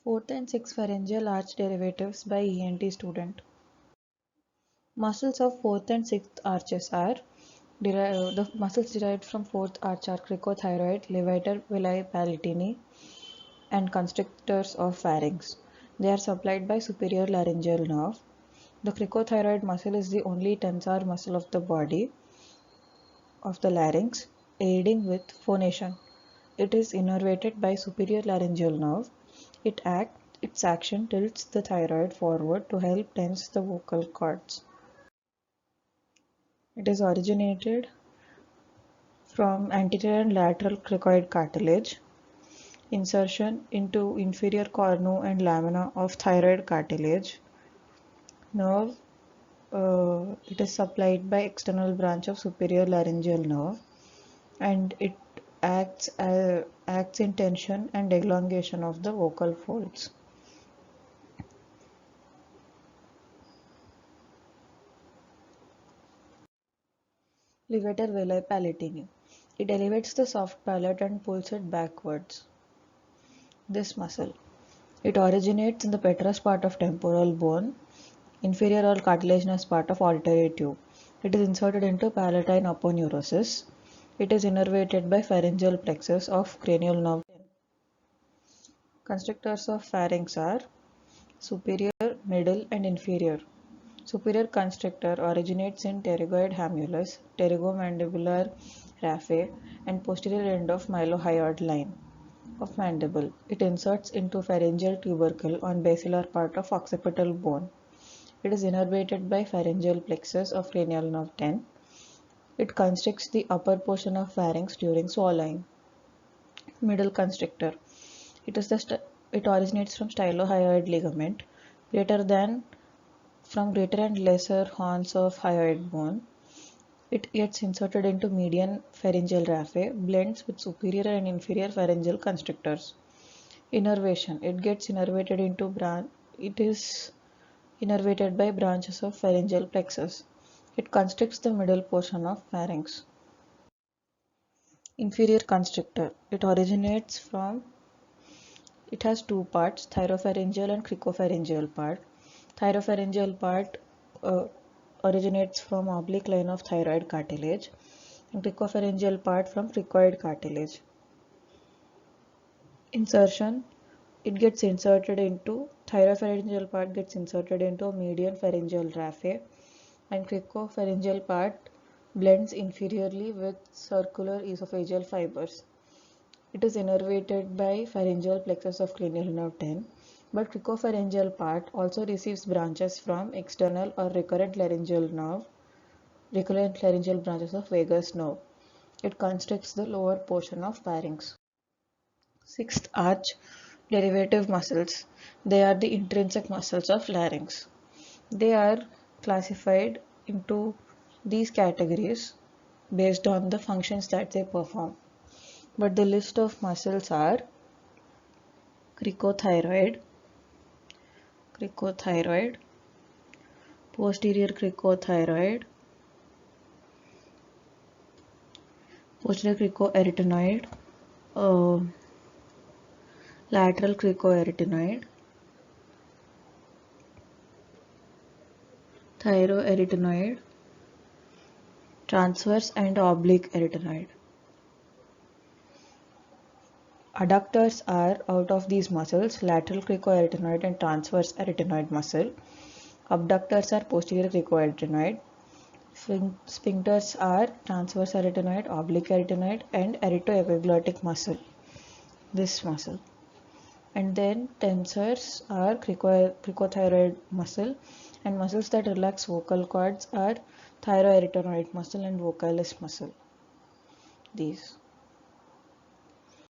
Fourth and sixth pharyngeal arch derivatives by ENT student. Muscles of fourth and sixth arches are the muscles derived from fourth arch are cricothyroid, levator villi palatini, and constrictors of pharynx. They are supplied by superior laryngeal nerve. The cricothyroid muscle is the only tensor muscle of the body of the larynx, aiding with phonation. It is innervated by superior laryngeal nerve. Its action tilts the thyroid forward to help tense the vocal cords. It is originated from anterior and lateral cricoid cartilage. Insertion into inferior cornu and lamina of thyroid cartilage. Nerve. It is supplied by external branch of superior laryngeal nerve, and it acts in tension and elongation of the vocal folds. Levator villi palatini. It elevates the soft palate and pulls it backwards. This muscle. It originates in the petrous part of temporal bone, inferior or cartilaginous part of auditory tube. It is inserted into palatine aponeurosis. It is innervated by pharyngeal plexus of cranial nerve. Constrictors of pharynx are superior, middle, and inferior. Superior constrictor originates in pterygoid hamulus, pterygomandibular raphe, and posterior end of mylohyoid line of mandible. It inserts into pharyngeal tubercle on basilar part of occipital bone. It is innervated by pharyngeal plexus of cranial nerve 10. It constricts the upper portion of pharynx during swallowing. Middle constrictor. It originates from stylohyoid ligament from greater and lesser horns of hyoid bone. It gets inserted into median pharyngeal raphe, blends with superior and inferior pharyngeal constrictors. Innervation. It is innervated by branches of pharyngeal plexus. It constricts the middle portion of pharynx. Inferior constrictor. It has two parts, thyropharyngeal and cricopharyngeal part. Thyropharyngeal part originates from oblique line of thyroid cartilage, and cricopharyngeal part from cricoid cartilage. Insertion. Thyropharyngeal part gets inserted into median pharyngeal raphe, and cricopharyngeal part blends inferiorly with circular esophageal fibers. It is innervated by pharyngeal plexus of cranial nerve 10, but cricopharyngeal part also receives branches from external or recurrent laryngeal branches of vagus nerve. It constricts the lower portion of pharynx. Sixth arch derivative muscles. They are the intrinsic muscles of larynx. They are classified into these categories based on the functions that they perform. But the list of muscles are cricothyroid, posterior cricothyroid, posterior cricoarytenoid, lateral cricoarytenoid, thyroarytenoid, transverse and oblique arytenoid. Adductors are out of these muscles, lateral cricoarytenoid and transverse arytenoid muscle. Abductors are posterior cricoarytenoid. Sphincters are transverse arytenoid, oblique arytenoid, and aretoepiglottic muscle. This muscle. And then tensors are cricothyroid muscle, and muscles that relax vocal cords are thyroarytenoid muscle and vocalis muscle. These.